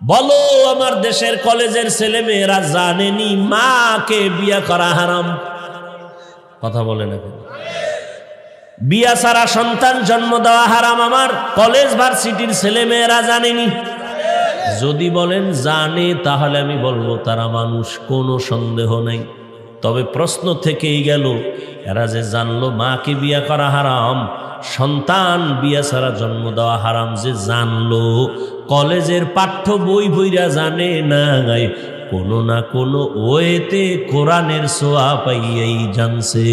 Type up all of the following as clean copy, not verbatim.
বলো আমার দেশের কলেজের ছেলে মেয়েরা জানেনি মাকে বিয়া করা হারাম? কথা বলে না কেন? বিয়া ছাড়া সন্তান জন্ম দেওয়া হারাম আমার কলেজ ভার্সিটির ছেলে মেয়েরা জানেনি? যদি বলেন জানে তাহলে আমি বলবো তারা মানুষ, কোনো সন্দেহ নেই। তবে প্রশ্ন থেকেই গেল, এরা যে জানলো মাকে বিয়া করা হারাম, সন্তান বিয়া ছাড়া জন্ম দেওয়া হারাম, যে জানলো কলেজের পাঠ্য বই বইরা জানে না, কোনো না কোনো ওয়েতে কোরআনের ছোঁয়া পাইয়াই জানছে।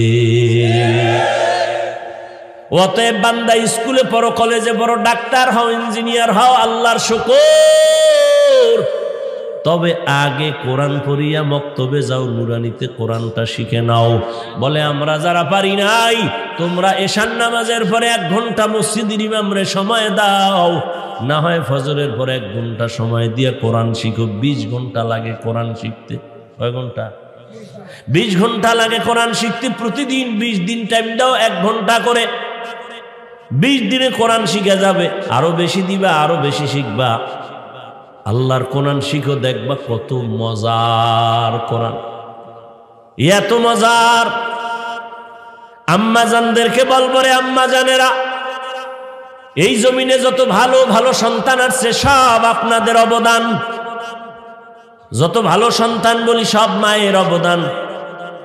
অতএব বান্দা স্কুলে পড়ো, কলেজে পড়ো, ডাক্তার হও, ইঞ্জিনিয়ার হও, আল্লাহর শুকর, তবে আগে কোরআন পড়িয়া মক্তবে যাও, নুরানিতে কোরআনটা শিখে নাও। বলে আমরা যারা পারি নাই, তোমরা এশার নামাজের পরে 1 ঘন্টা মসজিদের ইমামরে সময় দাও, না হয় ফজরের পরে 1 ঘন্টা সময় দিয়ে কোরআন শিখো। 20 ঘন্টা লাগে কোরআন শিখতে। কয় ঘন্টা? 20 ঘন্টা লাগে কোরআন শিখতে। প্রতিদিন 20 দিন টাইম দাও, 1 ঘন্টা করে। 20 দিনে কোরআন শিখে যাবে। আরো বেশি দিবা, আরো বেশি শিখবা। আল্লাহর কোরআন শিখো, দেখবা কত মজার কোরআন, এত মজার। আম্মা জানদেরকে বলবো, রে আম্মা জানেরা, এই জমিনে যত ভালো ভালো সন্তান আছে সব আপনাদের অবদান। যত ভালো সন্তান বলি সব মায়ের অবদান।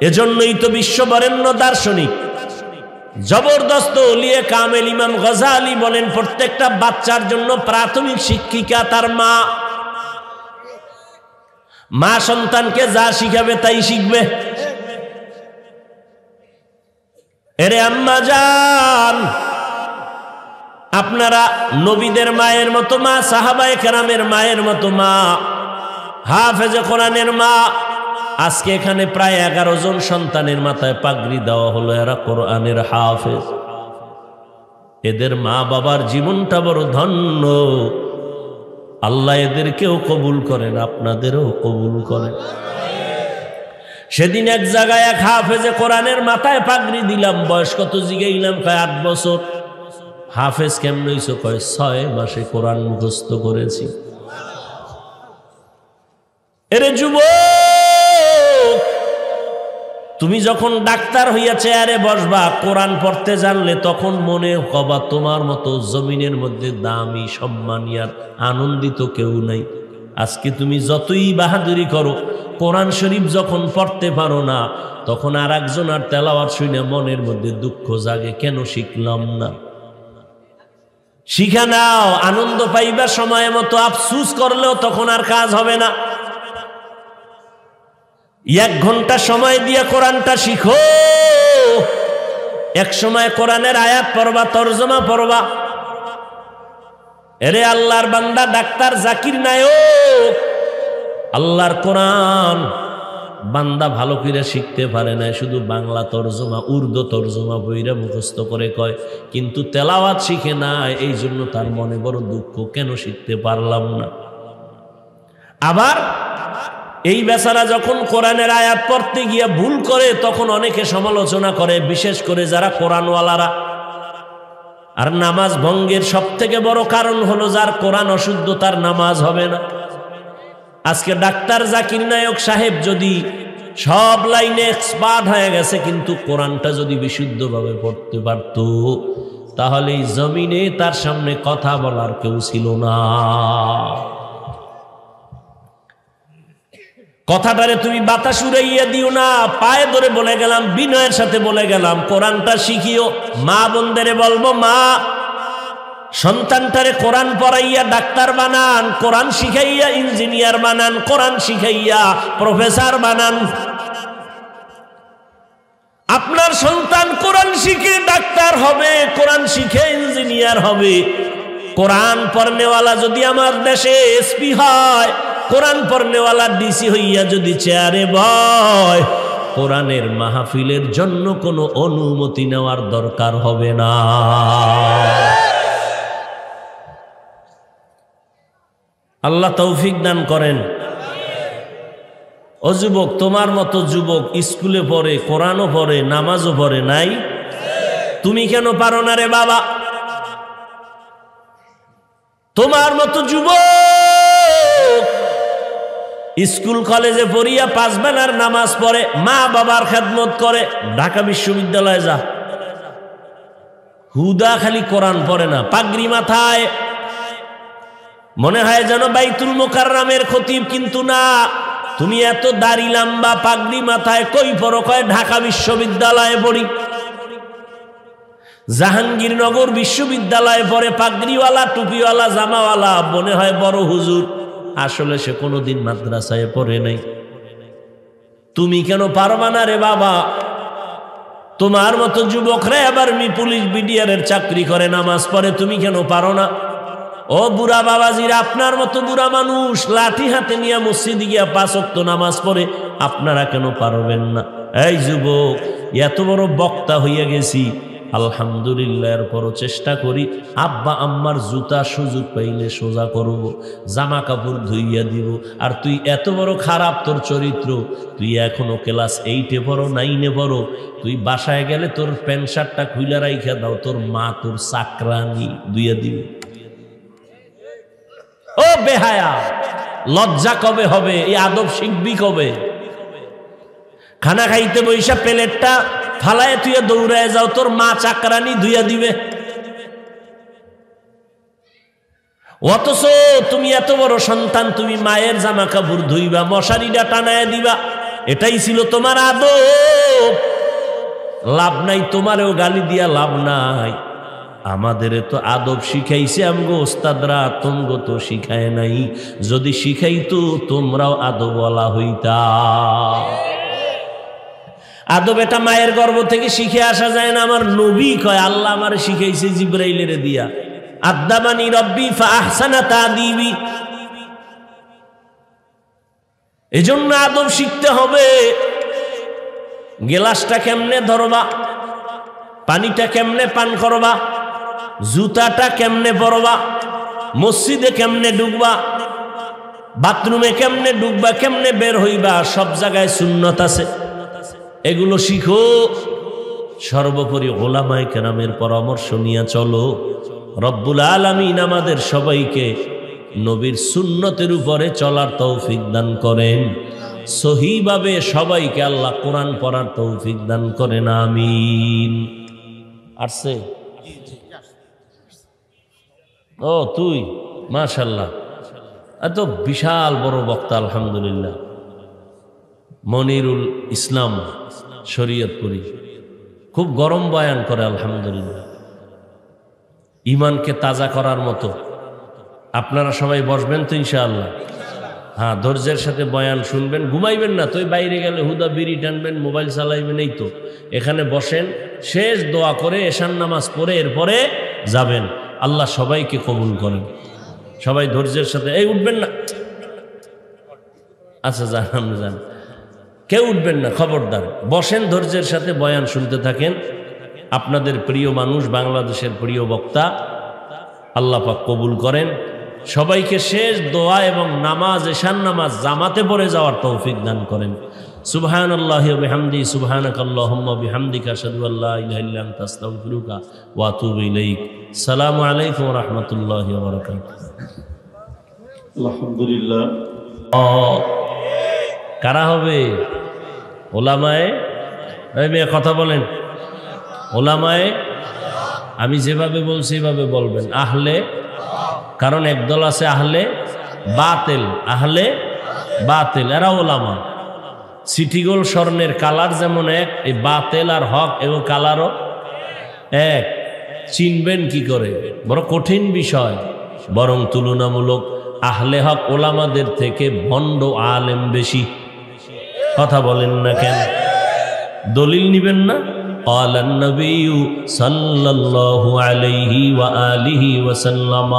এজন্যই তো বিশ্ববরেণ্য দার্শনিক জবরদস্ত ওলিয়ে কামেল ইমাম গজালি বলেন, প্রত্যেকটা বাচ্চার জন্য প্রাথমিক শিক্ষিকা তার মা। মা সন্তানকে যা শিখাবে তাই শিখবে। এরে আম্মা জান, আপনারা নবীদের মায়ের মতো মা, সাহাবায়ে কেরামের মায়ের মতো মা, হাফেজে কোরআনের মা। আজকে এখানে প্রায় 11 জন সন্তানের মাথায় পাগড়ি দেওয়া হলো, এরা কোরআনের হাফেজ। এদের মা বাবার জীবনটা বড় ধন্য। আল্লাহ এদেরকেও কবুল করেন, আপনাদেরও কবুল করেন। সেদিন এক জায়গায় এক হাফেজে কোরআনের মাথায় পাগড়ি দিলাম। বয়স কত জিগাইলাম? কয় 8 বছর। হাফেজ কেমন হইছো? কয় 6 মাসে কোরআন মুখস্থ করেছি। এরে যুবক, তুমি যখন ডাক্তার হইয়া চেয়ারে বসবা, কোরআন পড়তে জানলে, তখন মনে হবা তোমার মতো জমিনের মধ্যে দামি, সম্মানী আর আনন্দিত কেউ নাই। আজকে তুমি যতই বাহাদুরি করো, কোরআন শরীফ যখন পড়তে পারো না, তখন আর একজন আর তেলাওয়াত শুনে মনের মধ্যে দুঃখ জাগে, কেন শিখলাম না। শিখা নাও, আনন্দ পাইবার সময় মতো। আফসুস করলেও তখন আর কাজ হবে না। 1 ঘন্টা সময় দিয়ে কোরআনটা শিখো। এক সময় কোরআনের আয়াত পড়বা, তরজমা পড়বা। এরে আল্লাহর বান্দা ডাক্তার জাকির নায়ক, আল্লাহর কোরআন বান্দা ভালো করে শিখতে পারে না, শুধু বাংলা তরজমা, উর্দু তরজমা বইরা মুখস্থ করে কয়, কিন্তু তেলাওয়াত শিখে না। এই জন্য তার মনে বড় দুঃখ, কেন শিখতে পারলাম না। আবার এই বেচারা যখন কোরআনের আয়াত পড়তে গিয়ে ভুল করে, তখন অনেকে সমালোচনা করে, বিশেষ করে যারা কোরআনওয়ালারা। আর নামাজ ভঙ্গের সব থেকে বড় কারণ হলো, যার কোরআন অশুদ্ধ তার নামাজ হবে না। আজকে ডাক্তার জাকির নায়ক সাহেব যদি সব লাইনে এক্সপার্ট হয়ে গেছে, কিন্তু কোরআনটা যদি বিশুদ্ধভাবে পড়তে পারত, তাহলে এই জমিনে তার সামনে কথা বলার কেউ ছিল না। কথাটারে তুমি বাতাস উড়াইয়া দিও না। পায়ে ধরে বলে গেলাম, বিনয়ের সাথে বলে গেলাম, কোরআনটা শিখিও। মা বোনদেরে বলবো, মা সন্তানটারে কোরআন পড়াইয়া ডাক্তার বানান, কোরআন শিখাইয়া ইঞ্জিনিয়ার বানান, কোরআন শিখাইয়া প্রফেসর বানান। আপনার সন্তান কোরআন শিখে ডাক্তার হবে, কোরআন শিখে ইঞ্জিনিয়ার হবে। কোরআন পড়নেওয়ালা যদি আমার দেশে এসপি হয়, কোরআন পড়নেওয়ালা ডিসি হইয়া যদি চেয়ারে বয়, কোরআনের মাহফিলের জন্য কোনো অনুমতি নেওয়ার দরকার হবে না। আল্লাহ তৌফিক দান করেন। ও যুবক, তোমার মতো যুবক স্কুলে পড়ে, কোরআনও পড়ে, নামাজও পড়ে নাই? তুমি কেন পারো না রে বাবা? তোমার মতো যুবক স্কুল কলেজে পড়িয়া 5 বেলার নামাজ পড়ে, মা বাবার খেদমত করে, ঢাকা বিশ্ববিদ্যালয়ে যা, হুদা খালি কোরআন পড়ে না, পাগড়ি মাথায়, মনে হয় যেন বাইতুল মুকাররমের খতিব, কিন্তু না। তুমি এত দাড়ি লম্বা, পাগড়ি মাথায়, কই পড়ো? কয় ঢাকা বিশ্ববিদ্যালয়ে পড়ি। জাহাঙ্গীরনগর বিশ্ববিদ্যালয়ে পড়ে, পাগড়িওয়ালা, টুপিওয়ালা, জামাওয়ালা, মনে হয় বড় হুজুর, আসলে সে কোনোদিন মাদ্রাসায় পড়ে নাই। তুমি কেন পারবা না রে বাবা? তোমার মতো যুবকরা এবার পুলিশ বিডিআরের চাকরি করে, নামাজ পড়ে, তুমি কেন পারো না? ও বুড়া বাবাজিরা, আপনার মতো বুড়া মানুষ লাঠি হাতে নিয়ে মসজিদে গিয়া 5 ওয়াক্ত নামাজ পড়ে, আপনারা কেন পারবেন না? এই যুবক, এত বড় বক্তা হইয়া গেছি, আলহামদুলিল্লাহ, এরপরও চেষ্টা করি আব্বা আম্মার জুতা সুযোগ পাইলে সোজা করব, জামা কাপড় ধুইয়া দিব। আর তুই এত বড় খারাপ তোর চরিত্র, তুই এখনো ক্লাস 8-এ পড়ো, 9-এ পড়ো, তুই বাসায় গেলে তোর প্যান্ট শার্টটা খুইলা রাইখা দাও, তোর মা তোর চাকরানি ধুইয়া দিবে। ও বেহায়া, লজ্জা কবে হবে? এই আদব শিখবি কবে? খানা খাইতে বইসা প্লেটটা ফালায় তুই দৌড়ায় যাও, তোর মা চাকরানি ধুইয়া দিবে। অথচ তুমি এত বড় সন্তান, তুমি মায়ের জামা কাপড় ধুইবা, মশারিটা টানায় দিবা, এটাই ছিল তোমার আদব। লাভ নাই, তোমারেও গালি দিয়া লাভ নাই। আমাদের তো আদব শিখাইছে আমগো ওস্তাদরা, তোমগো তো শিখায় নাই। যদি শিখাইতো তোমরাও আদবওয়ালা হইতা। আদব এটা মায়ের গর্ভ থেকে শিখে আসা যায় না। আমার নবী কয়, আল্লাহ আমার শিখাইছে জিবরাইলের দিয়া, আদাবানি রব্বি ফাআহসানা তাদিবি। এজন্য আদব শিখতে হবে। গ্লাসটা কেমনে ধরবা, পানিটা কেমনে পান করবা, জুতাটা কেমনে পরবা, মসজিদে কেমনে ঢুকবা, বাথরুমে কেমনে ঢুকবা, কেমনে বের হইবা, সব জায়গায় সুন্নত আছে। এগুলো শিখো। সর্বোপরি ওলামায়ে কেরামের পরামর্শ নিয়ে চলো। রব্বুল আলামিন আমাদের সবাইকে নবীর সুন্নতের উপরে চলার তৌফিক দান করেন। সহিভাবে সবাইকে আল্লাহ কোরআন পড়ার তৌফিক দান করেন, আমিন। আসছে? ও তুই, মাশাআল্লাহ, এত বিশাল বড় বক্তা, আলহামদুলিল্লাহ। মনিরুল ইসলাম শরীয়তপুরি, খুব গরম বয়ান করে, আলহামদুলিল্লাহ। ইমানকে তাজা করার মতো। আপনারা সবাই বসবেন তো ইনশাআল্লাহ? হ্যাঁ, ধৈর্যের সাথে বয়ান শুনবেন, ঘুমাইবেন না তো। বাইরে গেলে হুদা বিড়ি টানবেন, মোবাইল চালাইবেন, এই তো। এখানে বসেন, শেষ দোয়া করে এশার নামাজ পড়ে এরপরে যাবেন। আল্লাহ সবাইকে কবুল করেন। সবাই ধৈর্যের সাথে, এই উঠবেন না, আচ্ছা যান যান, কেউ উঠবেন না, খবরদার। বসেন, ধৈর্যের সাথে বয়ান শুনতে থাকেন। আপনাদের প্রিয় মানুষ, বাংলাদেশের প্রিয় বক্তা, আল্লাহ পাক কবুল করেন। সবাইকে শেষ দোয়া এবং নামাজ, এশার নামাজ জামাতে পড়ে যাওয়ার তৌফিক দান করেন। সুবহানাল্লাহি ওয়া বিহামদিহি, সুবহানাকাল্লাহুম্মা বিহামদিকা, আশহাদু আল্লা ইলাহা ইল্লা আনতা, আস্তাগফিরুকা ওয়া আতুবু ইলাইক। আসসালামু আলাইকুম ওয়া রাহমাতুল্লাহি ওয়া বারাকাতুহু। আলহামদুলিল্লাহ। কারা হবে? ওলামায়ে, এই মেয়ে কথা বলেন, ওলামায়ে, আমি যেভাবে বলছি এভাবে বলবেন। আহলে, কারণ একদল আছে আহলে বাতিল, আহলে বাতিল, এরা ওলামা। সিটিগোল স্বর্ণের কালার যেমন এক, এই বাতিল আর হক এবং কালারও এক। চিনবেন কি করে? বড় কঠিন বিষয়। বরং তুলনামূলক আহলে হক ওলামাদের থেকে ভণ্ড আলেম বেশি। কথা বলেন না কেন? দলিল নিবেন না? قال النبي صلى الله عليه وآله وسلم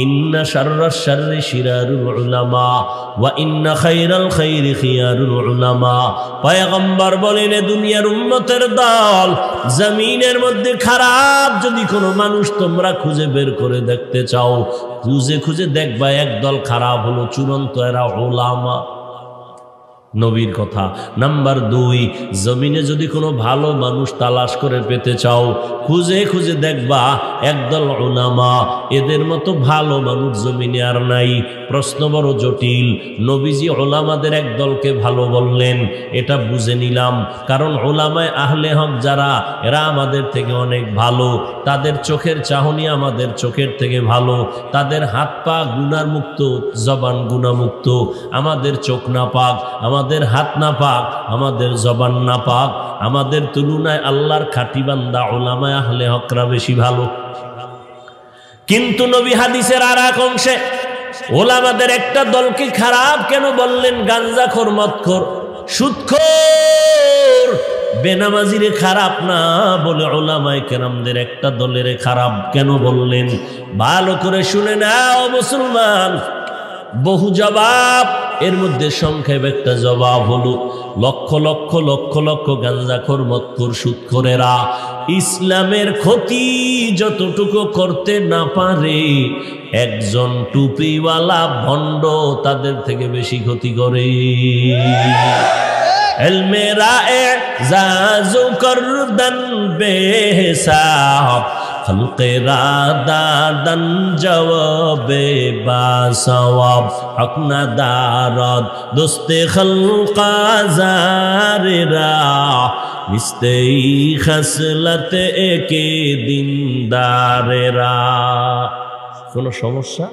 إن شر الشر شرار العلماء وإن خير الخير خيار العلماء। পয়গম্বর বলেন, দুনিয়ার উম্মতের দল, জমিনের মধ্যে খারাপ যদি কোনো মানুষ তোমরা খুঁজে বের করে দেখতে চাও, খুঁজে খুঁজে দেখবা একদল খারাপ হলো চূড়ান্ত, এরা উলামা। নবীর কথা। নাম্বার 2, জমিনে যদি কোনো ভালো মানুষ তালাশ করে পেতে চাও, খুঁজে খুঁজে দেখবা একদল উলামা, এদের মতো ভালো মানুষ জমিনে আর নাই। প্রশ্ন বড় জটিল, নবীজি উলামাদের একদলকে ভালো বললেন, এটা বুঝে নিলাম, কারণ উলামায়ে আহলে হক যারা, এরা আমাদের থেকে অনেক ভালো, তাদের চোখের চাহনি আমাদের চোখের থেকে ভালো, তাদের হাত পা গুনার মুক্ত, জবান গুনামুক্ত, আমাদের চোখ না পাক, আমাদের হাত না পাক, আমাদের জবান না পাক, আমাদের তুলনায় আল্লাহর খাঁটি বান্দা উলামায়ে আহলে হকরা বেশি ভালো। কিন্তু নবী হাদিসের আর এক অংশে উলামাদের একটা দলকে খারাপ কেন বললেন? গাঞ্জাখোর, মদখোর, সুদখোর, বেনামাজিরে খারাপ না বলে উলামায়ে কেরামদের একটা দলের খারাপ কেন বললেন? ভালো করে শুনে নাও মুসলমান, বহু জবাব, এর মধ্যে সংক্ষেপ একটা জবাব হলো, লক্ষ লক্ষ লক্ষ লক্ষ গাঞ্জাখোর, মদখোর, সুদখোরেরা ইসলামের ক্ষতি যতটুকু করতে না পারে, একজন টুপিওয়ালা ভণ্ড তাদের থেকে বেশি ক্ষতি করে। এলমেরা এজাজু করদান বেহিসাব, খলকেরা দাদান জওয়াবে বাসওয়াব, হক না দারদ দোস্তে খলকা জারেরা, নিস্তেই খাসলত একে দিনদারেরা। কোনো সমস্যা?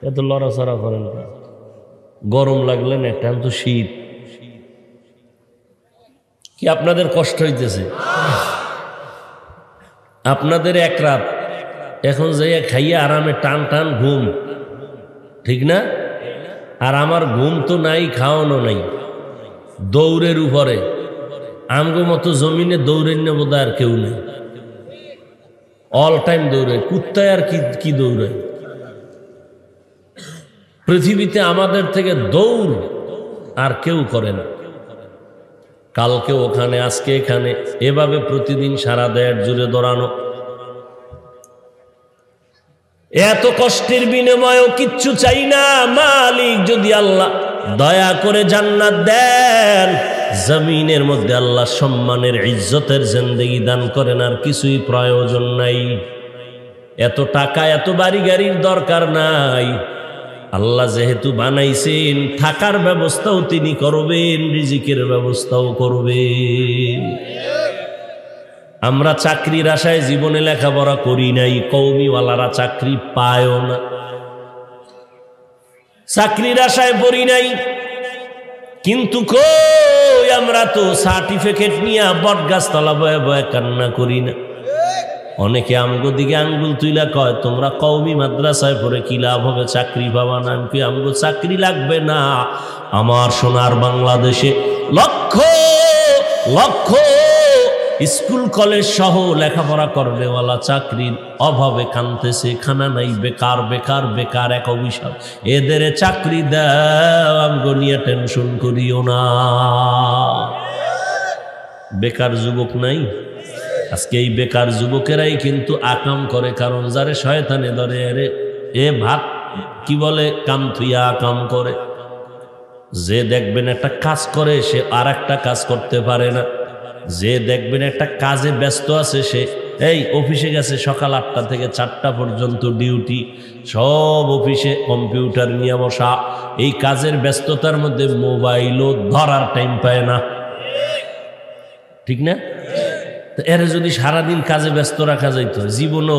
এত লড়াচড়া করেন, গরম লাগলে না, একটা তো শীত, কি আপনাদের কষ্ট হইতেছে? আপনাদের এক রাত এখন যাইয়া খাইয়া আরামে টান টান ঘুম, ঠিক না? আর আমার ঘুম তো নাই, খাওয়ানো নাই, দৌড়ের উপরে। আমগো মতো জমিনে দৌড়েন না বোধ আর কেউ নেই, অল টাইম দৌড়ে, কুত্তায় আর কি দৌড়ায়? পৃথিবীতে আমাদের থেকে দৌড় আর কেউ করে না। কালকে ওখানে, আজকে এখানে, এভাবে প্রতিদিন সারা দেড় জুড়ে দৌড়ানো। এত কষ্টের বিনিময়েও কিচ্ছু চাই না, মালিক যদি আল্লাহ দয়া করে জান্নাত দেন, জমিনের মধ্যে আল্লাহ সম্মানের, ইজ্জতের জিন্দেগি দান করেন, আর কিছুই প্রয়োজন নাই। এত টাকা, এত বাড়ি গাড়ির দরকার নাই। আল্লাহ যেহেতু বানাইছেন, থাকার ব্যবস্থাও তিনি করবেন, রিজিকের ব্যবস্থাও করবেন। আমরা চাকরির আশায় জীবনে লেখাপড়া করি নাই, কওমিওয়ালারা চাকরি পায়ও না। চাকরির আশায় পড়ি নাই, কিন্তু কই আমরা তো সার্টিফিকেট নিয়ে বটগাছ তলা বয়ে বয়ে কান্না করি না। অনেকে আমগো দিকে আঙ্গুল তুইলা কয়, তোমরা কওমি মাদ্রাসায় পড়ে কি লাভ হবে, চাকরি পাবা না। আমি আমগো চাকরি লাগবে না, আমার সোনার বাংলাদেশে লক্ষ লক্ষ স্কুল কলেজ সহ লেখাপড়া করবেওয়ালা চাকরির অভাবে কাঁদতেছে, খানা নাই, বেকার বেকার বেকার, এক অভিশাপ। এদের চাকরি দাও, আমগো নিয়ে টেনশন করিও না। বেকার যুবক নাই আজকে? এই বেকার যুবকেরাই কিন্তু আকাম করে, কারণ যারে শয়তানে ধরে, আরে এ ভাত কি বলে, কাম থুইয়া আকাম করে। যে দেখবেন একটা কাজ করে, সে আর একটা কাজ করতে পারে না। যে দেখবেন একটা কাজে ব্যস্ত আছে, সে এই অফিসে গেছে সকাল 8টা থেকে 4টা পর্যন্ত ডিউটি, সব অফিসে কম্পিউটার নিয়ে বসা, এই কাজের ব্যস্ততার মধ্যে মোবাইলও ধরার টাইম পায় না, ঠিক না? এর যদি সারাদিন কাজে ব্যস্ত রাখা যাইত, জীবনও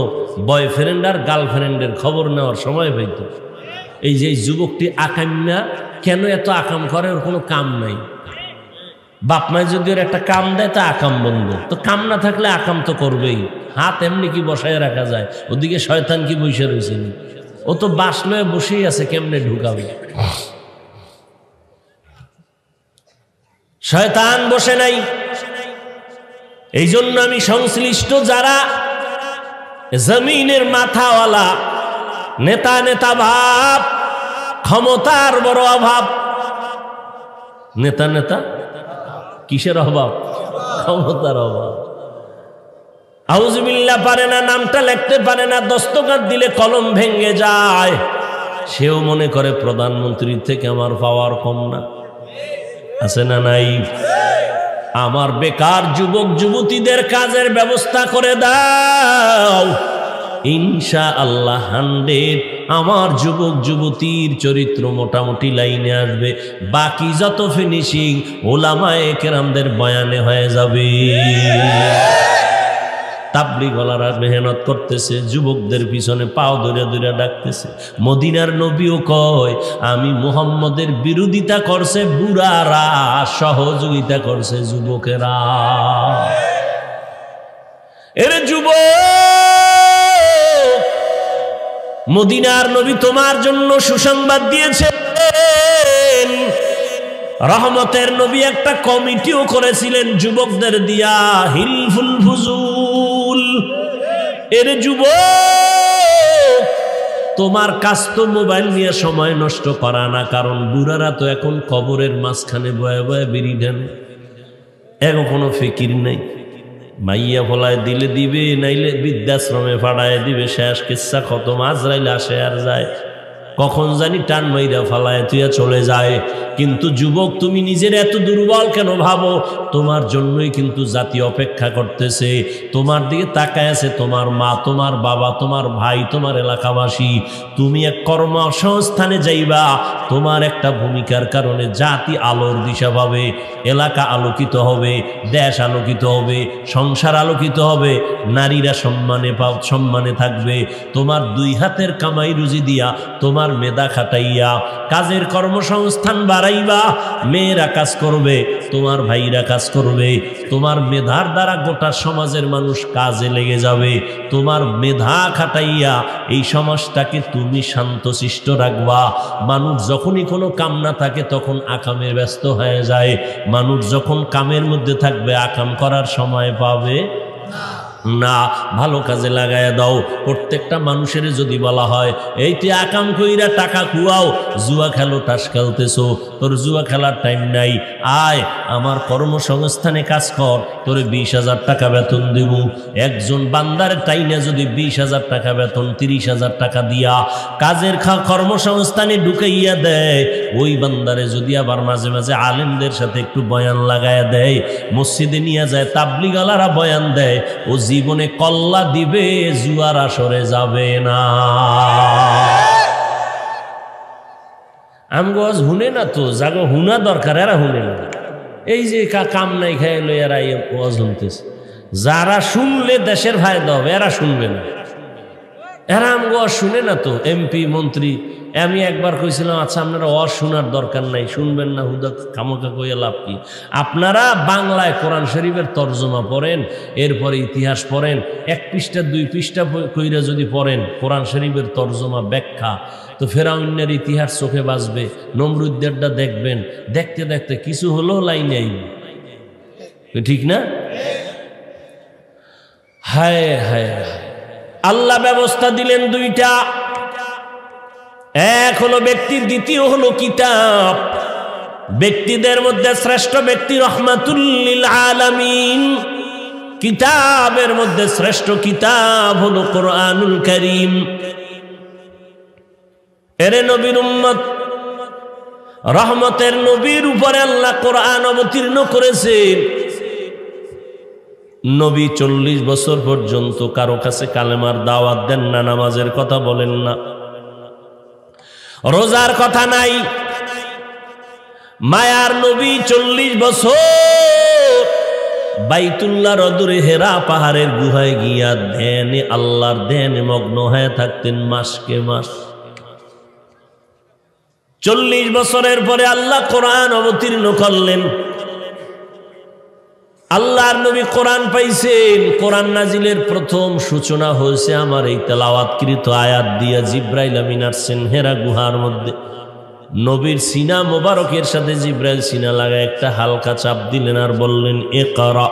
বয়ফ্রেন্ড আর গার্লফ্রেন্ডের খবর নেওয়ার সময় পাইত। এই যে যুবকটি আকাম না, কেন এত আকাম করে? ওর কোনো কাম নাই। বাপ মায় যদি ওর একটা কাম দেয়, তা আকাম বন্ধ। তো কাম না থাকলে আকাম তো করবেই। হাত এমনি কি বসায় রাখা যায়? ওদিকে শয়তান কি বসে রয়েছে? ও তো বাস লয়ে বসেই আছে, কেমনে ঢুকাবে? শয়তান বসে নাই। এই জন্য আমি সংশ্লিষ্ট যারা জমিনের মাথাওয়ালা, নেতা নেতা ভাব, ক্ষমতার বড় অভাব। নেতা নেতা কিসের অভাব? ক্ষমতার অভাব। আউযুবিল্লাহ পারে না, নামটা লিখতে পারে না, দস্তখত দিলে কলম ভেঙে যায়। সেও মনে করে প্রধানমন্ত্রীর থেকে আমার পাওয়ার কম না। আছে না নাই? আমার বেকার যুবক যুবতীদের কাজের ব্যবস্থা করে দাও, ইনশাআল্লাহ 100 আমার যুবক যুবতীর চরিত্র মোটামুটি লাইনে আসবে। বাকি যত ফিনিশিং ওলামায়ে কেরামদের বয়ানে হয়ে যাবে। তাবলীগওয়ালারা মেহনত করতেছে, যুবকদের পিছনে পাও ধরে ধরে ডাকতেছে। মদিনার নবীও কয়, আমি মুহাম্মদের বিরোধিতা করছে বুড়ারা, সহযোগিতা করছে যুবকেরা। এর যুবক, মদিনার নবী তোমার জন্য সুসংবাদ দিয়েছেন। রহমতের নবী একটা কমিটিও করেছিলেন যুবকদের দিয়া, হিলফুল ফুজুল। এর যুবক, তোমার কাজ তো মোবাইল নিয়ে সময় নষ্ট করা না, কারণ বুড়ারা তো এখন কবরের মাঝখানে বয়ে বয়ে বেরি দেন, এগো কোনো ফিকির নেই। মাইয়া ফলায় দিলে দিবে, নাইলে বৃদ্ধাশ্রমে ফাড়ায় দিবে, শেষ কিচ্ছা খতম। আজরাইল আসে আর যায়, কখন জানি টান মাইরা ফালায় তুইয়া চলে যায়। কিন্তু যুবক, তুমি নিজের এত দুর্বল কেন ভাবো? তোমার জন্যই কিন্তু জাতি অপেক্ষা করতেছে, তোমার দিকে তাকায় আছে তোমার মা, তোমার বাবা, তোমার ভাই, তোমার এলাকাবাসী। তুমি এক কর্মসংস্থানে যাইবা, তোমার একটা ভূমিকার কারণে জাতি আলোর দিশা পাবে, এলাকা আলোকিত হবে, দেশ আলোকিত হবে, সংসার আলোকিত হবে, নারীরা সম্মানে থাকবে। তোমার 2 হাতের কামাই রুজি দিয়া, তোমার মেধা খাটাইয়া কাজের কর্মসংস্থান বাড়াইবা, মেয়েরা কাজ করবে, তোমার ভাইরা কাজ করবে, তোমার মেধার দ্বারা গোটা সমাজের মানুষ কাজে লেগে যাবে। তোমার মেধা খাটাইয়া এই সমাজটাকে তুমি শান্তশিষ্ট রাখবা। মানুষ যখনই কোনো কাম না থাকে তখন আকামে ব্যস্ত হয়ে যায়, মানুষ যখন কামের মধ্যে থাকবে আকাম করার সময় পাবে না। ভালো কাজে লাগায় দাও। প্রত্যেকটা মানুষের যদি বলা হয়, এই তুই আকাম কইরা টাকা খুয়াও, জুয়া খেলো, তাস খেলতেছো, তোর জুয়া খেলার টাইম নাই, আয় আমার কর্মসংস্থানে কাজ কর, তোরে 20,000 টাকা বেতন দেব। একজন বান্দার টাইনে যদি 20,000 টাকা বেতন, 30,000 টাকা দিয়া কাজের কর্মসংস্থানে ঢুকাইয়া দেয়, ওই বান্দারে যদি আবার মাঝে মাঝে আলেমদের সাথে একটু বয়ান লাগায়া দেয়, মসজিদে নিয়ে যায়, তাবলীগওয়ালারা বয়ান দেয়, ও জীবনে কল্লা দিবে, জুয়ার আসরে যাবে না। আমগজ হুনে না তো, জাগো হুনা দরকার, এরা হুনে না। এই যে কাম নাই খাইলো, এরা ওয়াজ শুনতেছে। যারা শুনলে দেশের ফায়দা হবে, এরা শুনবে না। এরা আমগজ শুনে না তো, এমপি মন্ত্রী। আমি একবার কইছিলাম, আচ্ছা আপনারা শোনার দরকার নাই, শুনবেন না, হুদা খামোকা কইয়া লাভ কি? আপনারা বাংলায় কোরআন শরীফের তর্জমা পড়েন, এরপরে ইতিহাস পড়েন, 1 পৃষ্ঠা 2 পৃষ্ঠা কইরা যদি পড়েন কোরআন শরীফের তর্জমা ব্যাখ্যা, তো ফেরাউনের ইতিহাস চোখে বাজবে, নমরুদ্দেরটা দেখবেন, দেখতে দেখতে কিছু হলেও লাইনে আইবে, ঠিক না? হায় হায়, আল্লাহ ব্যবস্থা দিলেন 2টা, এক হলো ব্যক্তি, দ্বিতীয় হলো কিতাব। ব্যক্তিদের মধ্যে শ্রেষ্ঠ ব্যক্তি রহমাতুল লিল আলামিন, কিতাবের মধ্যে শ্রেষ্ঠ কিতাব হলো কোরআনুল কারীম। এরে নবীর উম্মত, রহমতের নবীর উপরে আল্লাহ কোরআন অবতীর্ণ করেছেন। নবী 40 বছর পর্যন্ত কারো কাছে কালেমার দাওয়াত দেন না, নামাজের কথা বলেন না, রোজার কথা নাই। মায়ার নবী 40 বছর বাইতুল্লাহর অদূরে হেরা পাহাড়ের গুহায় গিয়া ধ্যানে, আল্লাহর ধ্যানে মগ্ন হয়ে থাকতেন মাসকে মাস। 40 বছরের পরে আল্লাহ কোরআন অবতীর্ণ করলেন। আল্লাহর নবী কোরআন পাইছেন। কোরআন নাজিলের প্রথম সূচনা হয়েছে আমার এই তেলাওয়াতকৃত আয়াত দিয়া। জিব্রাইল আমিন আসছেন হেরা গুহার মধ্যে, নবীর সিনা মোবারকের সাথে জিব্রাইল সিনা লাগায় একটা হালকা চাপ দিলেন আর বললেন, ইকরা,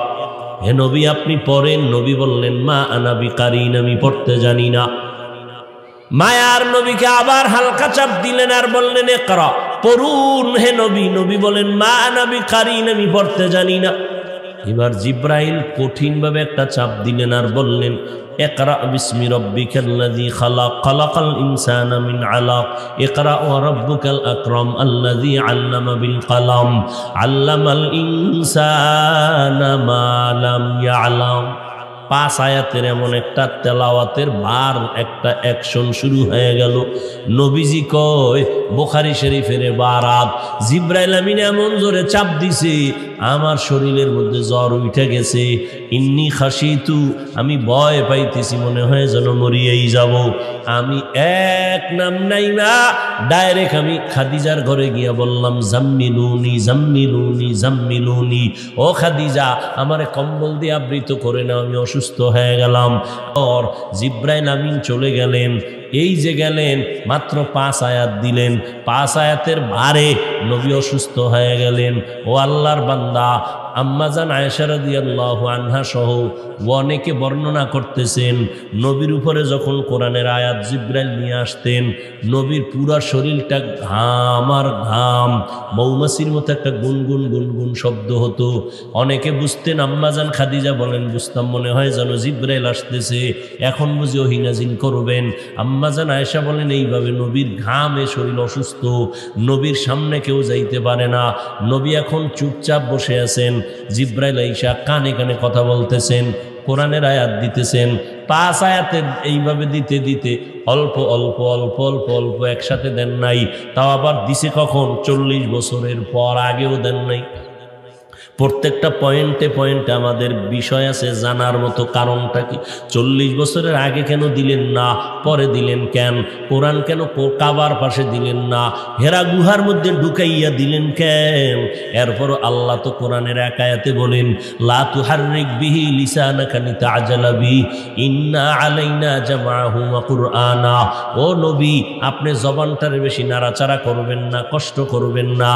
হে নবী আপনি পড়েন। নবী বললেন, মা আনা বিকারিন, আমি পড়তে জানি না। মায়ার নবীকে আবার হালকা চাপ দিলেন আর বললেন, ইকরা, পড়ুন হে নবী। নবী বলেন, মা আনা বিকারিন, আমি পড়তে জানি না। এবার জিব্রাইল কঠিনভাবে একটা চাপ দিলেন আর বললেন, ইকরা বিসমি রাব্বিকাল্লাযী খালাক খালাকাল ইনসানা মিন আলাক ইকরা ওয়া রাব্বুকাল আকরাম আল্লাযী আল্লামা বিল কলম আল্লামাল ইনসানা মা লাম ইয়ালাম। 5 আয়াতের এমন একটা তেলাওয়াতের বার একটা অ্যাকশন শুরু হয়ে গেল। নবীজি কয় বুখারী শরীফের বারাত, জিবরাইল আমিন এমন জোরে চাপ দিছে আমার শরীরের মধ্যে জ্বর উঠে গেছে। ইন্নী খাশিতু, আমি ভয় পাইতেছি, মনে হয় যেন মরিয়েই যাব। আমি এক নাম নাই না, ডাইরেক্ট আমি খাদিজার ঘরে গিয়া বললাম জাম্মিলুনি জাম্মিলুনি জাম্মিলুনি, ও খাদিজা আমারে কম্বল দিয়ে আবৃত করে নাও, আমি অসুস্থ হয়ে গেলাম। আর জিবরাইল আমিন চলে গেলেন। এই যে গেলেন মাত্র 5 আয়াত দিলেন, 5 আয়াতের ভারে নবী অসুস্থ হয়ে গেলেন। ও আল্লাহর বান্দা, আম্মাজান আয়েশা রাদিয়াল্লাহু আনহা সহ অনেকে বর্ণনা করতেছেন নবীর উপরে যখন কোরআনের আয়াত জিবরাইল নিয়ে আসতেন নবীর পুরা শরীরটা ঘাম আর ঘাম, মৌমাছির মতো একটা গুনগুন গুনগুন শব্দ হতো। অনেকে বুঝতেন, আম্মাজান খাদিজা বলেন বুঝতাম মনে হয় যেন জিবরাইল আসতেছে, এখন বুঝি ওহী নাযিল করবেন। আম্মাজান আয়েশা বলেন এইভাবে নবীর ঘামে শরীর অসুস্থ, নবীর সামনে কেউ যাইতে পারে না, নবী এখন চুপচাপ বসে আছেন। জিবরাইল আয়েশা কানে কানে কথা বলতেছেন, কোরআনের আয়াত দিতেছেন। 5 আয়াতের এইভাবে দিতে দিতে অল্প অল্প অল্প অল্প অল্প একসাথে দেন নাই, তাও আবার দিছে কখন 40 বছরের পর, আগেও দেন নাই। প্রত্যেকটা পয়েন্টে পয়েন্টে আমাদের বিষয় আছে জানার মতো। কারণটা কি? 40 বছরের আগে কেন দিলেন না, পরে দিলেন কেন? কোরআন কেন কাবার পাশে দিলেন না, হেরা গুহার মধ্যে ঢুকাইয়া দিলেন কেন? এরপর আল্লাহ তো কোরআনের এক আয়াতে বলেন লা তুহাররিক বিহি লিসানাকা লিতাআজালা বিহি ইন্না আলাইনা জামাআহু ওয়া কুরআনা। ও নবী, আপনি জবানটারে বেশি নাড়াচাড়া করবেন না, কষ্ট করবেন না,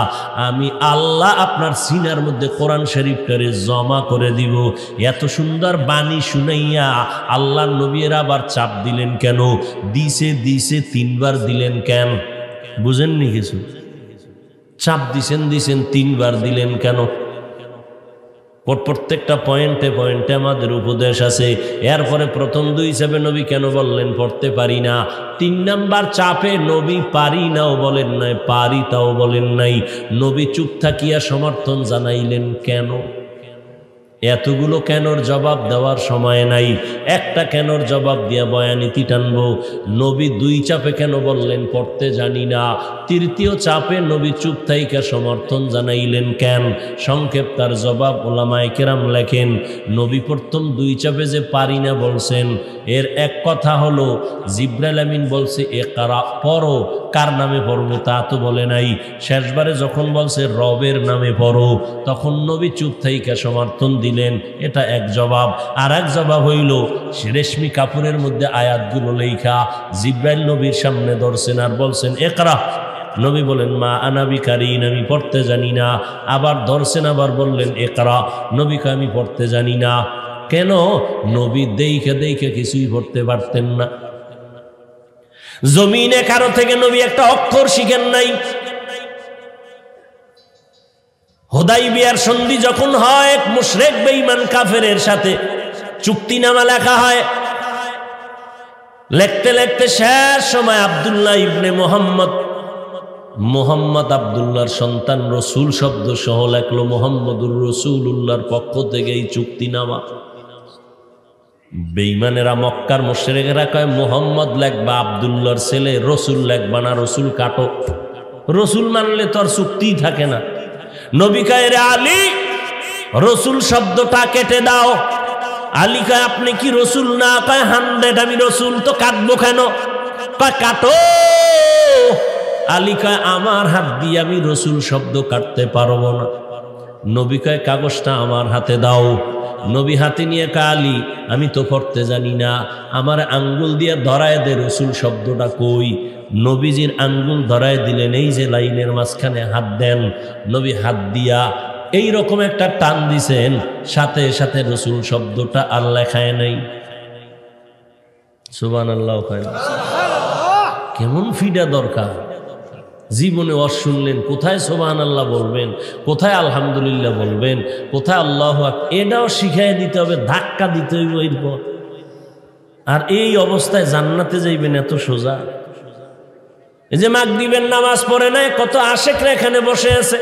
আমি আল্লাহ আপনার সিনার মধ্যে কোরআন শরীফটারে জমা করে দিব। এত সুন্দর বাণী শুনাইয়া আল্লাহর নবীর আবার চাপ দিলেন কেন? দিছে 3 বার দিলেন কেন? বুঝেননি কিছু? চাপ দিছেন 3 বার দিলেন কেন? প্রত্যেকটা পয়েন্টে পয়েন্টে আমাদের উপদেশ আছে। এরপরে প্রথম 2 হিসাবে নবী কেন বললেন পড়তে পারি না? 3 নাম্বার চাপে নবী পারি নাও বলেন নাই, পারি তাও বলেন নাই। নবী চুপ থাকিয়া সমর্থন জানাইলেন কেন? এতগুলো কেনর জবাব দেওয়ার সময় নাই, একটা কেনর জবাব দিয়া বয়ানীতি টানবো। নবী 2 চাপে কেন বললেন পড়তে জানি না? 3য় চাপে নবী চুপ থাইকা সমর্থন জানাইলেন কেন? সংক্ষেপ তার জবাব ওলামায়ে কেরাম লেখেন, নবী প্রথম 2 চাপে যে পারি না বলছেন, এর এক কথা হলো জিবরাইল আমিন বলছে ইকরা পড়ো, কার নামে পড়বো তা তো বলে নাই। শেষবারে যখন বলছে রবের নামে পড়ো, তখন নবী চুপ থাইকা সমর্থন দিলেন, এটা এক জবাব। আর এক জবাব হইল রেশমি কাপড়ের মধ্যে আয়াতগুলো লেখা জিবরাইল নবীর সামনে ধরছেন আর বলছেন ইকরা। নবী বলেন মা আনা বিকারিন, আমি পড়তে জানি না। আবার ধরছেন, আবার বললেন ইকরা। নবীকে আমি পড়তে জানি না। কেন? নবী দেইখা দেইখা কিছুই পড়তে পারতেন না। জমিনে কারো থেকে নবী একটা অক্ষর শিখেন নাই। হুদাইবিয়ার সন্ধি যখন হয়, এক মুশরিক বেঈমান কাফেরের সাথে চুক্তিনামা লেখা হয়। লিখতে লিখতে শেষ সময় আব্দুল্লাহ ইবনে মোহাম্মদ আব্দুল্লাহর সন্তান রসুল শব্দ সহ লেখলো মুহাম্মদুর রাসূলুল্লাহর পক্ষ থেকে এই চুক্তিনামা। বেঈমানেরা মক্কার মুশরিকেরা কয় মুহাম্মদ লেখবা, আব্দুল্লাহর ছেলে, রসুল লেখবা না, রসুল কাটো। রসুল মানলে তো আর চুক্তিই থাকে না। নবী কয় রে আলী, রসুল শব্দটা কেটে দাও। আলী কয় আপনি কি রসুল না? কয় 100 আমি রসুল, তো কাটবো কেন? কয় কাটো। আলী কয় আমার হাত দিয়ে আমি রসুল শব্দ কাটতে পারবো না। নবী কয় কাগজটা আমার হাতে দাও। নবী হাতে নিয়ে কয় আলী আমি তো পড়তে জানি না, আমার আঙ্গুল দিয়ে ধরায় দে রসুল শব্দটা কই। নবীজির আঙ্গুল ধরায় দিলেন, এই যে লাইনের মাঝখানে হাত দেন। নবী হাত দিয়া এই রকম একটা টান দিছেন, সাথে সাথে রসুল শব্দটা আর লেখায় নাই। সুবহানাল্লাহ। কেমন ফিডা দরকার! জীবনে ওয়াজ শুনলেন, কোথায় সুবহানাল্লাহ বলবেন, কোথায় আলহামদুলিল্লাহ বলবেন, কোথায় আল্লাহু আকবার, এটাও শিখাই দিতে হবে, ধাক্কা দিতে হইব। এরপর আর এই অবস্থায় জান্নাতে যাইবেন এত সোজা? এই যে মাগরিবের নামাজ পড়ে নাই, কত আশেকরা এখানে বসে আছে,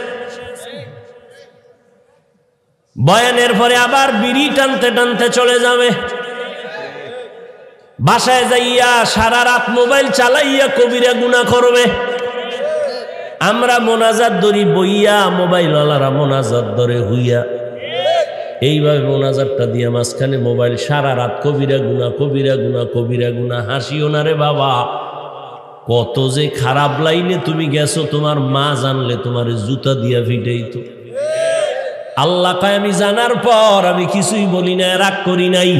বয়ানের পরে আবার বিড়ি টানতে টানতে চলে যাবে, বাসায় যাইয়া সারা রাত মোবাইল চালাইয়া কবিরা গুনাহ করবে। আমরা মোনাজাত ধরি বইয়া, মোবাইল ওয়ালারা মোনাজাত ধরে হইয়া, এইভাবে মোনাজাতটা দিয়া মাঝখানে মোবাইল, সারা রাত কবিরা গুনাহ, কবিরা গুনাহ, কবিরা গুনাহ। হাসিও না রে বাবা, কত যে খারাপ লাইনে তুমি গেছো, তোমার মা জানলে তোমার জুতা দিয়া ফিটাইতো। আল্লাহ কয় আমি জানার পর আমি কিছুই বলি না, রাগ করি নাই।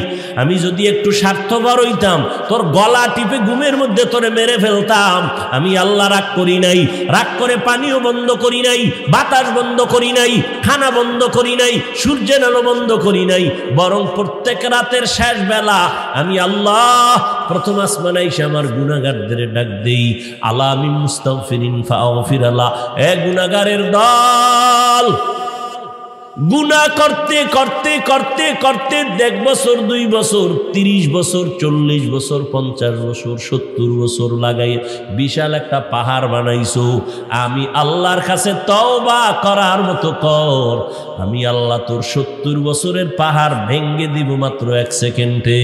আমি যদি একটু স্বার্থপর হইতাম, তোর গলা টিপে ঘুমের মধ্যে তোরে মেরে ফেলতাম। আমি আল্লাহ রাগ করি নাই, রাগ করে পানিও বন্ধ করি নাই, বাতাস বন্ধ করি নাই, খানা বন্ধ করি নাই, সূর্যের আলো বন্ধ করি নাই, বরং প্রত্যেক রাতের শেষ বেলা আমি আল্লাহ প্রথম আসমানে এসে আমার গুনাহগারদের ডাক দেই, আলা আমি মুস্তাগফিরিন ফাগফির আল্লাহ। এ গুনাহগারের দল, গুনাহ করতে করতে করতে করতে 1 বছর 2 বছর 30 বছর 40 বছর 50 বছর 70 বছর লাগাই বিশাল একটা পাহাড় বানাইছো। আমি আল্লাহর কাছে তওবা করার মতো কর, আমি আল্লাহ তোর 70 বছরের পাহাড় ভেঙ্গে দিব মাত্র 1 সেকেন্ডে।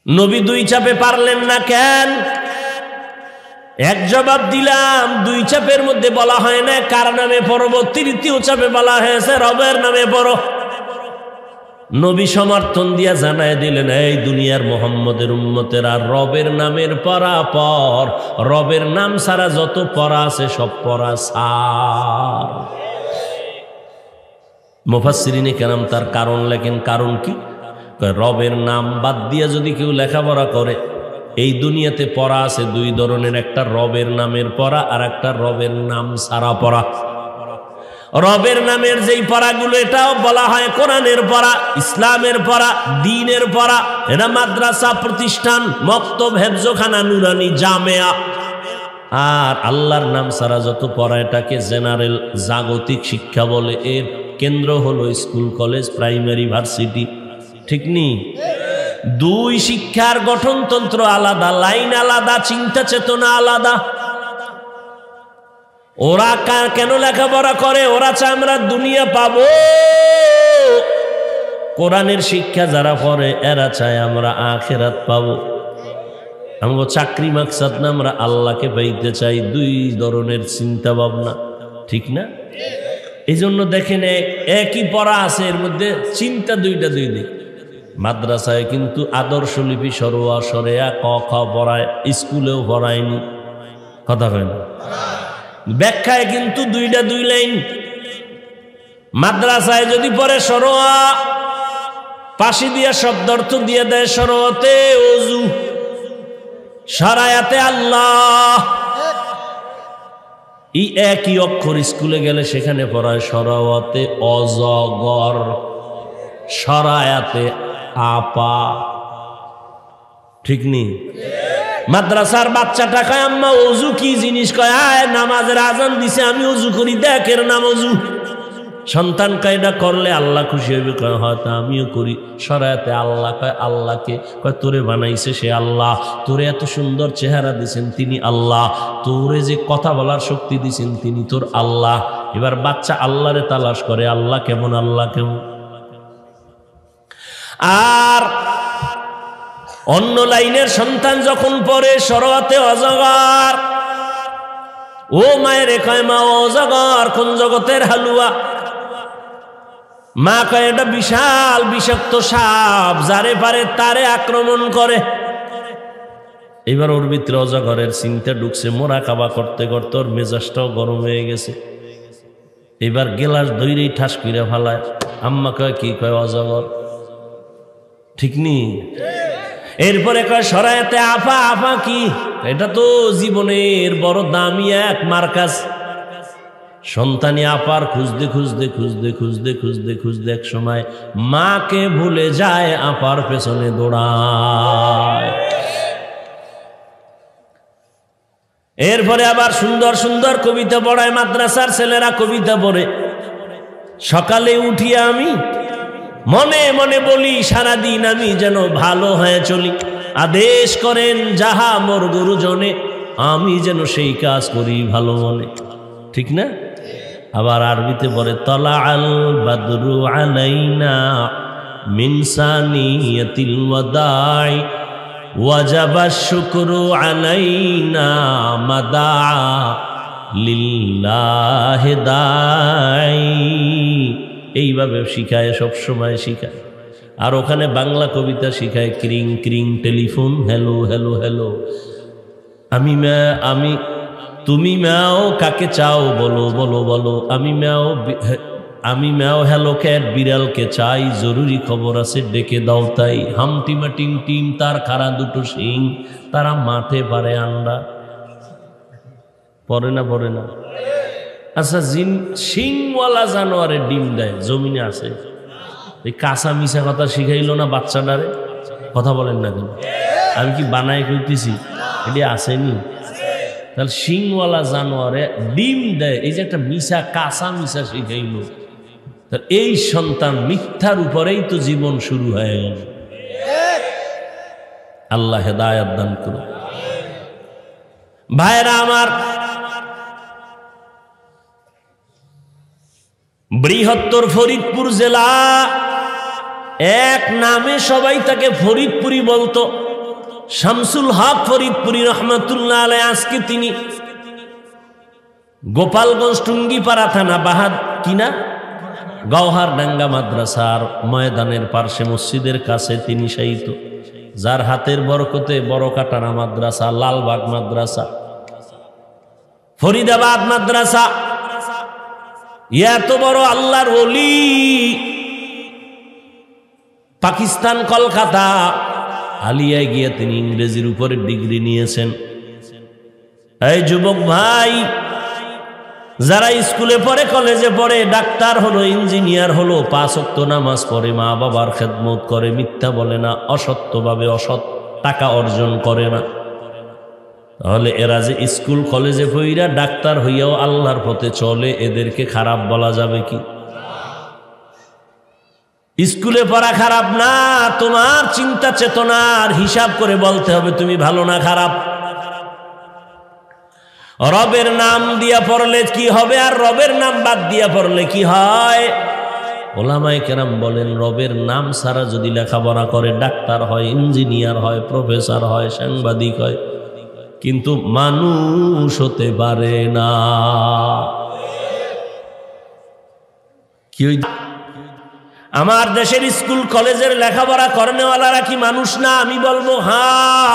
নবী 2 চাপে পারলেন না কেন? এক জবাব দিলাম, 2 চাপের মধ্যে বলা হয় না কার নামে পড়ব, 3য় চাপে বলা হয়েছে রবের নামে পড়ো। নবী সমর্থন দিয়া জানায় দিলেন, এই দুনিয়ার মুহাম্মদের উম্মতেরা রবের নামের পড়া পর, রবের নাম ছাড়া যত পড়া আছে সব পড়া সার। মুফাসসিরিনে কেরাম তার কারণ লেখেন। কারণ কি? রবের নাম বাদ দিয়া যদি কেউ লেখাপড়া করে, এই দুনিয়াতে পড়া আছে 2 ধরনের, একটা রবের নামের পড়া আর একটা রবের নাম সারা পড়া। রবের নামের যেই পড়াগুলো, এটাও বলা হয় কোরআনের পড়া, ইসলামের পড়া, দ্বীনের পড়া, এটা মাদ্রাসা প্রতিষ্ঠান, মক্তব, হেফজখানা, নুরানি, জামেয়া। আর আল্লাহর নাম সারা যত পড়া, এটাকে জেনারেল জাগতিক শিক্ষা বলে। এর কেন্দ্র হলো স্কুল, কলেজ, প্রাইমারি, ভার্সিটি। ঠিক নেই? 2 শিক্ষার গঠনতন্ত্র আলাদা, লাইন আলাদা, চিন্তা চেতনা আলাদা। ওরা কেন লেখাপড়া করে? ওরা চায় আমরা দুনিয়া পাবো। কোরআনের শিক্ষা যারা পড়ে এরা চায় আমরা আখিরাত পাবো। আমরা চাকরি মাকসাদ না, আমরা আল্লাহকে পাইতে চাই। 2 ধরনের চিন্তা ভাবনা, ঠিক না? এই জন্য দেখেন একই পড়া আছে, এর মধ্যে চিন্তা 2টা 2 দিক। মাদ্রাসায় কিন্তু আদর্শ লিপি সরোয়া সরেয়া ক খ পড়ায়, স্কুলেও পড়ায়নি। কথা হয় না? ব্যাখ্যায় কিন্তু 2টা 2 লাইন। মাদ্রাসায় যদি পড়ে সরোয়া, পাশে দিয়া শব্দ অর্থ দিয়ে দেয় সরোয়াতে ওযু, সরায়াতে আল্লাহ। এই একই অক্ষর স্কুলে গেলে সেখানে পড়ায় সরাওয়াতে অজগর, সরায়াতে আপা। ঠিক নেই? মাদ্রাসার বাচ্চাটা কয় আম্মা ওযু কি জিনিস? কয় আয় নামাজের আজান দিছে আমি ওযু করি, দেখ এর নাম ওযু। সন্তান কয় এটা করলে আল্লাহ খুশি হইবে? কয় হয়তো আমিও করি। সরায়াতে আল্লাহ, কয় আল্লাহকে? কয় তোরে বানাইছে সে আল্লাহ, তোরে এত সুন্দর চেহারা দিছেন তিনি আল্লাহ, তোরে যে কথা বলার শক্তি দিছেন তিনি তোর আল্লাহ। এবার বাচ্চা আল্লাহরে তালাশ করে, আল্লাহ কেমন, আল্লাহ কেমন। আর অন্য লাইনের সন্তান যখন পড়ে সরোয়াতে অজগর, ও মায়ের কয় মা অজগর কোন জগতের হালুয়া? মা কয় এটা বিশাল বিষাক্ত সাপ, যারে পারে তারে আক্রমণ করে। এবার ওর ভিতরে অজগরের চিন্তা ঢুকছে, মোরাকাবা করতে করতে ওর মেজাজটাও গরম হয়ে গেছে। এবার গেলাস ধৈরেই ঠাস করে ফেলায়। আম্মা কয় কি? কয় অজগর। ঠিক নি? এরপরে কয় সরায়াতে আপা। আপা কি? এটা তো জীবনের বড় দামি এক মার্কাজ। সন্তানি আপার খুঁজতে খুঁজতে খুঁজতে খুঁজতে খুঁজতে খুঁজতে এক সময় মাকে ভুলে যায়, আপার পেছনে দৌড়ায়। এরপরে আবার সুন্দর সুন্দর কবিতা পড়ায়, মাদ্রাসার ছেলেরা কবিতা পড়ে। সকালে উঠিয়া আমি মনে মনে বলি সারাদিন আমি যেন ভালো হয়ে চলি, আদেশ করেন যাহা মোর গুরুজনে, আমি যেন সেই কাজ করি ভালো মনে। ঠিক না? আবার আরবিতে বলে তলা আল বাদরু আলাইনা মিন সানিয়াতিল ওয়াদাই ওয়াজাবা শুকরু আলাইনা মাদা লিল্লাহি দাই। এইভাবে শিখায়, সবসময় শিখায়। আর ওখানে বাংলা কবিতা শিখায়, ক্রিং ক্রিং টেলিফোন, হ্যালো হ্যালো হ্যালো, আমি তুমি ম্যাও কাকে চাও বলো বলো বলো, আমি ম্যাও হ্যালো ক্যাট বিড়ালকে চাই, জরুরি খবর আছে ডেকে দাও তাই। হামটিমা টিম টিম তার খাড়া দুটো শিং, তারা মাঠে পারে আন্ডা। পড়ে না পড়ে না? আচ্ছা, শিংওয়ালা জানোয়ারের ডিম দেয়, জমিনে আছে। এই কাঁচা মিশা কথা শিখাইলো না বাচ্চাটারে? কথা বলেন না কেন? আমি কি বানায় কইতেছি? এটি আসেনি? তাহলে শিংওয়ালা জানোয়ারে ডিম দেয়, এই যে একটা মিশা কাঁচা মিশা শিখাইল। এই সন্তান মিথ্যার উপরেই তো জীবন শুরু হয়ে গেল। আল্লাহ হেদায়েত দান করুন। ভাইরা আমার, বৃহত্তর ফরিদপুর জেলা, এক নামে সবাই তাকে ফরিদপুরি বলতো, শামসুল হক ফরিদপুরি রহমাতুল্লাহ আলাইহি। আজকে তিনি গোপালগঞ্জ টুঙ্গিপাড়া থানা বাহাদ কিনা গওহারডাঙ্গা মাদ্রাসার ময়দানের পার্শ্বে মসজিদের কাছে তিনি শায়িত, যার হাতের বরকতে বড়কাটানা মাদ্রাসা, লালবাগ মাদ্রাসা, ফরিদাবাদ মাদ্রাসা, এত বড় আল্লাহর ওলি, পাকিস্তান কলকাতা আলিয়ায় গিয়ে তিনি ইংরেজির উপরে ডিগ্রি নিয়েছেন। এই যুবক ভাই, যারা স্কুলে পড়ে, কলেজে পড়ে, ডাক্তার হলো, ইঞ্জিনিয়ার হলো, 5 ওয়াক্ত নামাজ পড়ে, মা বাবার খেদমত করে, মিথ্যা বলে না, অসত্যভাবে অসৎ টাকা অর্জন করে না, তাহলে এরা যে স্কুল কলেজে পড়িয়া ডাক্তার হইয়াও আল্লাহর পথে চলে, এদেরকে খারাপ বলা যাবে কি? স্কুলে পড়া খারাপ না, তোমার চিন্তা চেতনার হিসাব করে বলতে হবে তুমি ভালো না খারাপ। রবের নাম দিয়া পড়লে কি হবে, আর রবের নাম বাদ দিয়া পড়লে কি হয়? ওলামায়ে কেরাম বলেন, রবের নাম ছাড়া যদি লেখাপড়া করে, ডাক্তার হয়, ইঞ্জিনিয়ার হয়, প্রফেসর হয়, সাংবাদিক হয়, কিন্তু মানুষ হতে পারে না। কি আমার দেশের স্কুল কলেজের লেখাপড়া করেনেওয়ালারা কি মানুষ না? আমি বলবো হ্যাঁ।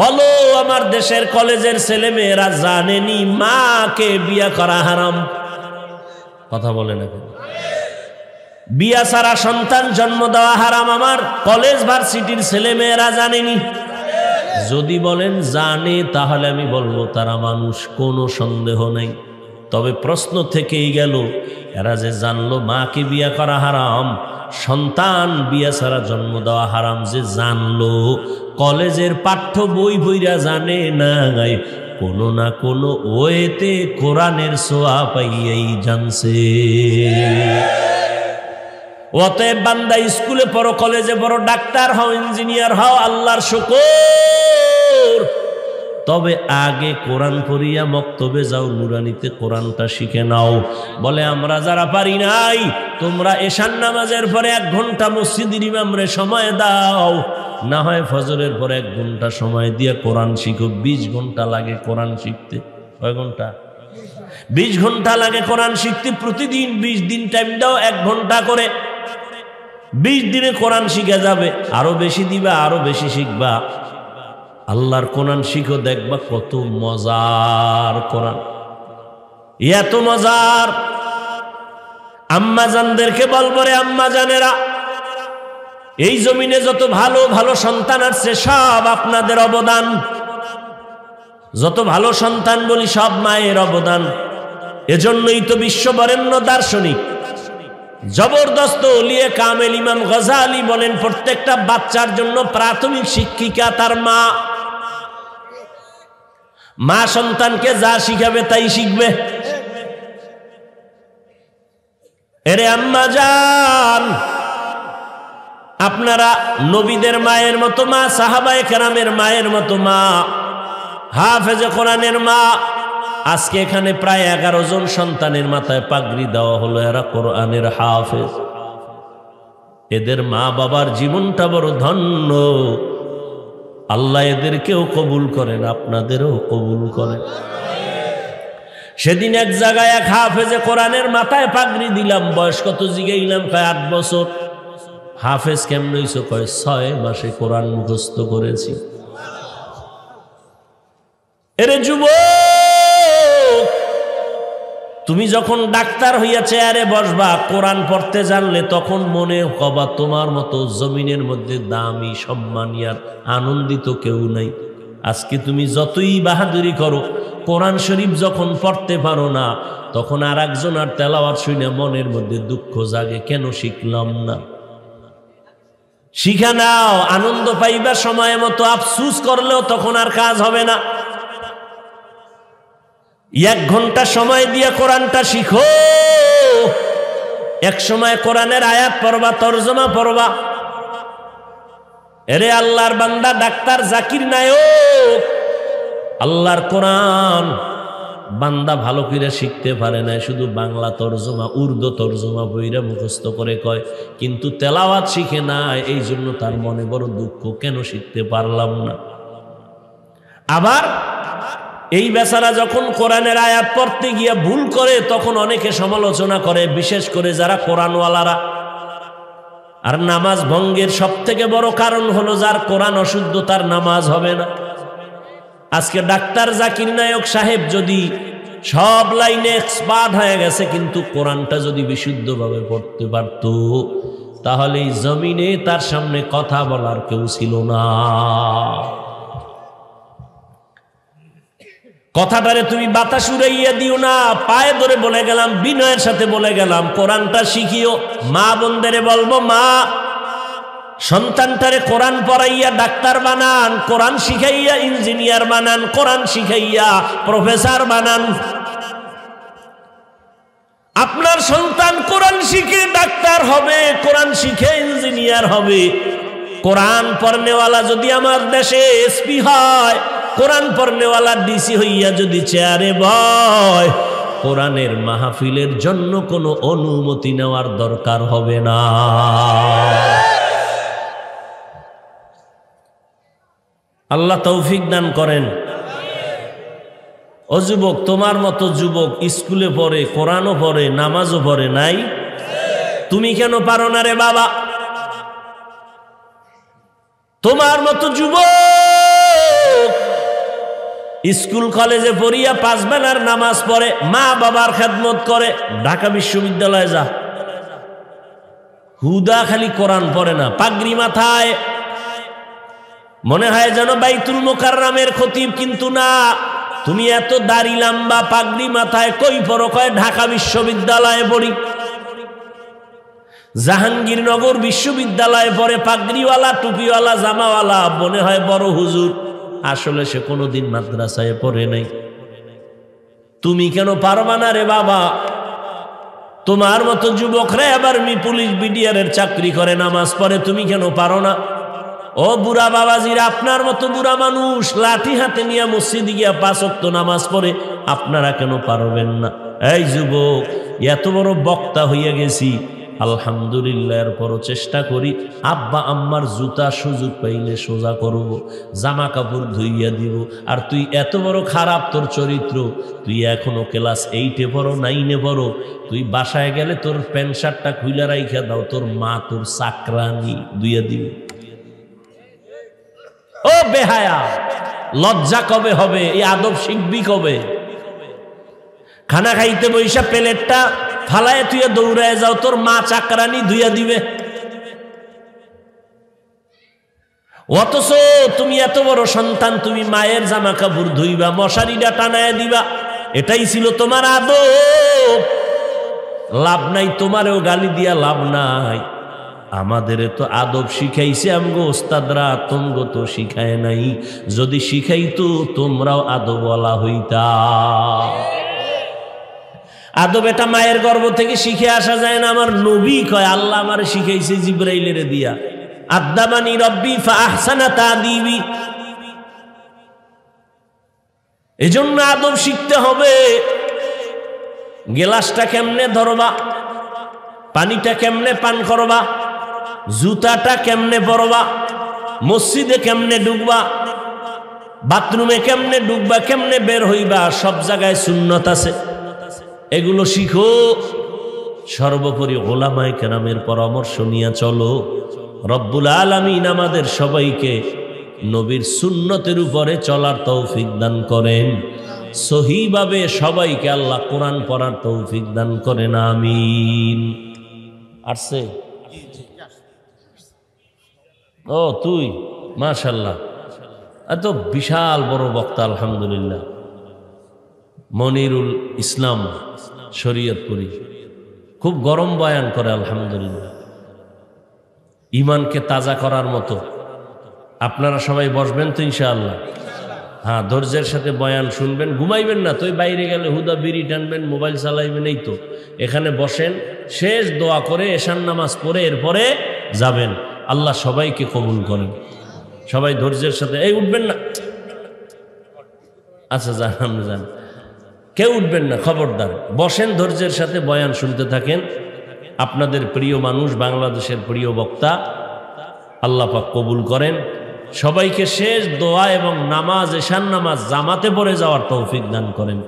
বলো, আমার দেশের কলেজের ছেলে মেয়েরা জানেনি মাকে বিয়া করা হারাম? কথা বলে না কেন? বিয়া ছাড়া সন্তান জন্ম দেওয়া হারাম আমার কলেজ ভার্সিটির ছেলে মেয়েরা জানেনি? যদি বলেন জানে, তাহলে আমি বলবো তারা মানুষ, কোনো সন্দেহ নেই। তবে প্রশ্ন থেকেই গেল, এরা যে জানলো মাকে বিয়া করা হারাম, সন্তান বিয়া ছাড়া জন্ম দেওয়া হারাম, যে জানলো, কলেজের পাঠ্য বই বইরা জানে নাই, কোনো না কোনো ওয়েতে কোরআনের ছোঁয়া পাইয়াই জানছে। অতএব বান্দা স্কুলে পড়ো, কলেজে পড়ো, ডাক্তার হও, ইঞ্জিনিয়ার হও, আল্লাহর শুকর, তবে আগে কোরআন পড়িয়া মক্তবে যাও, নুরানিতে কোরআনটা শিখে নাও। বলে আমরা যারা পারি নাই, তোমরা এশার নামাজের পরে 1 ঘন্টা মসজিদের ইমামরে সময় দাও, না হয় ফজরের পরে 1 ঘন্টা সময় দিয়ে কোরআন শিখো। 20 ঘন্টা লাগে কোরআন শিখতে। কয় ঘন্টা? 20 ঘন্টা লাগে কোরআন শিখতে। প্রতিদিন 20 দিন টাইম দাও, 1 ঘন্টা করে। 20 দিনে কোরআন শিখে যাবে। আরো বেশি দিবা, আরো বেশি শিখবা। আল্লাহর কোরআন শিখো, দেখবা কত মজার কোরআন, এত মজার। আম্মা জানদেরকে বলবো, রে আম্মা জানেরা, এই জমিনে যত ভালো ভালো সন্তান আছে সব আপনাদের অবদান। যত ভালো সন্তান বলি সব মায়ের অবদান। এজন্যই তো বিশ্ববরেণ্য দার্শনিক জবরদস্ত ওলিয়ে কামেল ইমাম গজালি বলেন, প্রত্যেকটা বাচ্চার জন্য প্রাথমিক শিক্ষিকা তার মা। মা সন্তানকে যা শিখাবে তাই শিখবে। এরে আম্মা জান, আপনারা নবীদের মায়ের মতো মা, সাহাবায়ে কেরামের মায়ের মতো মা, হাফেজে কোরআনের মা। আজকে এখানে প্রায় 11 জন সন্তানের মাথায় পাগড়ি দেওয়া হলো, এরা কোরআনের হাফেজ। এদের মা বাবার জীবনটা বড় ধন্য। আল্লাহ এদেরকেও কবুল করেন, আপনাদেরও কবুল করেন। সেদিন এক জায়গায় এক হাফেজে কোরআনের মাথায় পাগড়ি দিলাম। বয়স কত জিগাইলাম? কয় 8 বছর। হাফেজ কেমন হইছো? কয় 6 মাসে কোরআন মুখস্থ করেছি। এরে যুবক, তুমি যখন ডাক্তার হইয়া চেয়ারে বসবা, কোরআন পড়তে জানলে, তখন মনে কবা তোমার মতো জমিনের মধ্যে দামি, সম্মানী আর আনন্দিত কেউ নাই। আজকে তুমি যতই বাহাদুরি করো, কোরআন শরীফ যখন পড়তে পারো না, তখন আর একজন আর তেলাওয়াত শুনে মনের মধ্যে দুঃখ জাগে, কেন শিখলাম না। শিখা নাও, আনন্দ পাইবা সময় মতো। আফসুস করলেও তখন আর কাজ হবে না। 1 ঘন্টা সময় দিয়ে কোরআনটা শিখো। এক সময় কোরআনের আয়াত পড়বা, তরজমা পড়বা। এরে আল্লাহর বান্দা ডাক্তার জাকির নায়ক, আল্লাহর কোরআন বান্দা ভালো করে শিখতে পারে না, শুধু বাংলা তরজমা, উর্দু তরজমা বইরা মুখস্থ করে কয়, কিন্তু তেলাওয়াত শিখে না। এই জন্য তার মনে বড় দুঃখ, কেন শিখতে পারলাম না। আবার এই বেচারা যখন কোরআনের আয়াত পড়তে গিয়া ভুল করে, তখন অনেকে সমালোচনা করে, বিশেষ করে যারা কোরআনওয়ালারা। আর নামাজ ভঙ্গের সব থেকে বড় কারণ হলো, যার কোরআন অশুদ্ধ তার নামাজ হবে না। আজকে ডাক্তার জাকির নায়ক সাহেব যদি সব লাইনে এক্সপার্ট হয়ে গেছে, কিন্তু কোরআনটা যদি বিশুদ্ধভাবে পড়তে পারত, তাহলে এই জমিনে তার সামনে কথা বলার কেউ ছিল না। কথাটারে তুমি বাতাস উড়াইয়া দিও না। পায়ে ধরে বলে গেলাম, বিনয়ের সাথে বলে গেলাম, কোরআনটা শিখিও। মা বোনদেরে বলবো, মা সন্তানটারে কোরআন পড়াইয়া ডাক্তার বানান, কোরআন শিখাইয়া ইঞ্জিনিয়ার বানান, কোরআন শিখাইয়া প্রফেসর বানান। আপনার সন্তান কোরআন শিখে ডাক্তার হবে, কোরআন শিখে ইঞ্জিনিয়ার হবে। কোরআন পড়নেওয়ালা যদি আমার দেশে এসপি হয়, কোরআন পড়নেওয়ালা ডিসি হইয়া যদি চেয়ারে বয়, কোরআনের মাহফিলের জন্য কোনো অনুমতি নেওয়ার দরকার হবে না। আল্লাহ তৌফিক দান করেন। ও যুবক, তোমার মতো যুবক স্কুলে পড়ে, কোরআনও পড়ে, নামাজও পড়ে নাই? তুমি কেন পারো না রে বাবা? তোমার মতো যুবক স্কুল কলেজে পড়িয়া 5 বেলার নামাজ পড়ে, মা বাবার খেদমত করে, ঢাকা বিশ্ববিদ্যালয়ে যা, হুদা খালি কোরআন পড়ে না, পাগড়ি মাথায়, মনে হয় যেন বাইতুল মুকাররমের খতিব, কিন্তু না। তুমি এত দাড়ি লম্বা, পাগড়ি মাথায়, কই পড়ো? কয় ঢাকা বিশ্ববিদ্যালয়ে পড়ি। জাহাঙ্গীরনগর বিশ্ববিদ্যালয়ে পড়ে, পাগড়িওয়ালা, টুপিওয়ালা, জামাওয়ালা, মনে হয় বড় হুজুর, আসলে সে কোনোদিন মাদ্রাসায় পড়ে নাই। তুমি কেন পারবা না রে বাবা? তোমার মতো যুবকরা এবার পুলিশ বিডিআরের চাকরি করে, নামাজ পড়ে, তুমি কেন পারো না? ও বুড়া বাবাজিরা, আপনার মতো বুড়া মানুষ লাঠি হাতে নিয়ে মসজিদে গিয়া 5 ওয়াক্ত নামাজ পড়ে, আপনারা কেন পারবেন না? এই যুবক, এত বড় বক্তা হইয়া গেছি, আলহামদুলিল্লাহ, এরপরও চেষ্টা করি আব্বা আম্মার জুতা সুযোগ পাইলে সোজা করব, জামা কাপড় ধুইয়া দিব। আর তুই এত বড় খারাপ তোর চরিত্র, তুই এখনো ক্লাস 8-এ পড়ো, 9-এ পড়ো, তুই বাসায় গেলে তোর প্যান্ট শার্টটা খুইলা রাইখা দাও, তোর মা তোর চাকরানি ধুইয়া দিবে। ও বেহায়া, লজ্জা কবে হবে? এই আদব শিখবি কবে? খানা খাইতে বইসা প্লেটটা ফালায় তুই দৌড়ায় যাও, তোর মা চাকরানি ধুইয়া দিবে। অথচ তুমি এত বড় সন্তান, তুমি মায়ের জামা কাপড় ধুইবা, মশারিটা টানায় দিবা, এটাই ছিল তোমার আদব। লাভ নাই, তোমারেও গালি দিয়া লাভ নাই। আমাদের তো আদব শিখাইছে আমগো ওস্তাদরা, তোমগো তো শিখায় নাই। যদি শিখাইতো তোমরাও আদবওয়ালা হইতা। আদব এটা মায়ের গর্ভ থেকে শিখে আসা যায় না। আমার নবী কয় আল্লাহ আমারে শিখাইছে জিবরাইলের দিয়া, আদাবানি রব্বি ফাআহসানা তাদিবি। এজন্য আদব শিখতে হবে। গ্লাসটা কেমনে ধরবা, পানিটা কেমনে পান করবা, জুতাটা কেমনে পরবা, মসজিদে কেমনে ঢুকবা, বাথরুমে কেমনে ঢুকবা, কেমনে বের হইবা, সব জায়গায় সুন্নত আছে। এগুলো শিখো। সর্বোপরি ওলামায়ে কেরামের পরামর্শ নিয়ে চলো। রব্বুল আলামিন আমাদের সবাইকে নবীর সুন্নতের উপরে চলার তৌফিক দান করেন। সহিভাবে সবাইকে আল্লাহ কোরআন পড়ার তৌফিক দান করেন, আমিন। আসছে? ও তুই, মাশাআল্লাহ, এত বিশাল বড় বক্তা, আলহামদুলিল্লাহ। মনিরুল ইসলাম শরীয়তপুরি, খুব গরম বয়ান করে, আলহামদুলিল্লাহ। ইমানকে তাজা করার মতো। আপনারা সবাই বসবেন তো ইনশাআল্লাহ? হ্যাঁ, ধৈর্যের সাথে বয়ান শুনবেন, ঘুমাইবেন না তো। বাইরে গেলে হুদা বিড়ি টানবেন, মোবাইল চালাইবেন, এই তো। এখানে বসেন, শেষ দোয়া করে এশার নামাজ পড়ে এরপরে যাবেন। আল্লাহ সবাইকে কবুল করেন। সবাই ধৈর্যের সাথে, এই উঠবেন না, আচ্ছা যান, আপনি যান, কেউ উঠবেন না, খবরদার। বসেন, ধৈর্যের সাথে বয়ান শুনতে থাকেন। আপনাদের প্রিয় মানুষ, বাংলাদেশের প্রিয় বক্তা, আল্লাহ পাক কবুল করেন। সবাইকে শেষ দোয়া এবং নামাজ, এশার নামাজ জামাতে পড়ে যাওয়ার তৌফিক দান করেন।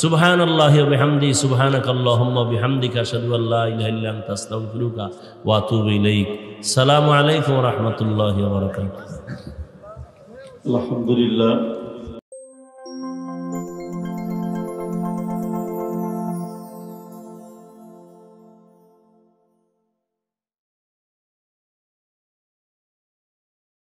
সুবহানাল্লাহি ওয়া বিহামদিহি, সুবহানাকাল্লাহুম্মা ওয়া বিহামদিকা, আশহাদু আল্লা ইলাহা ইল্লা আনতা, আস্তাগফিরুকা ওয়া আতুবু ইলাইক। আসসালামু আলাইকুম ওয়া রাহমাতুল্লাহি ওয়া বারাকাতুহু। আলহামদুলিল্লাহ।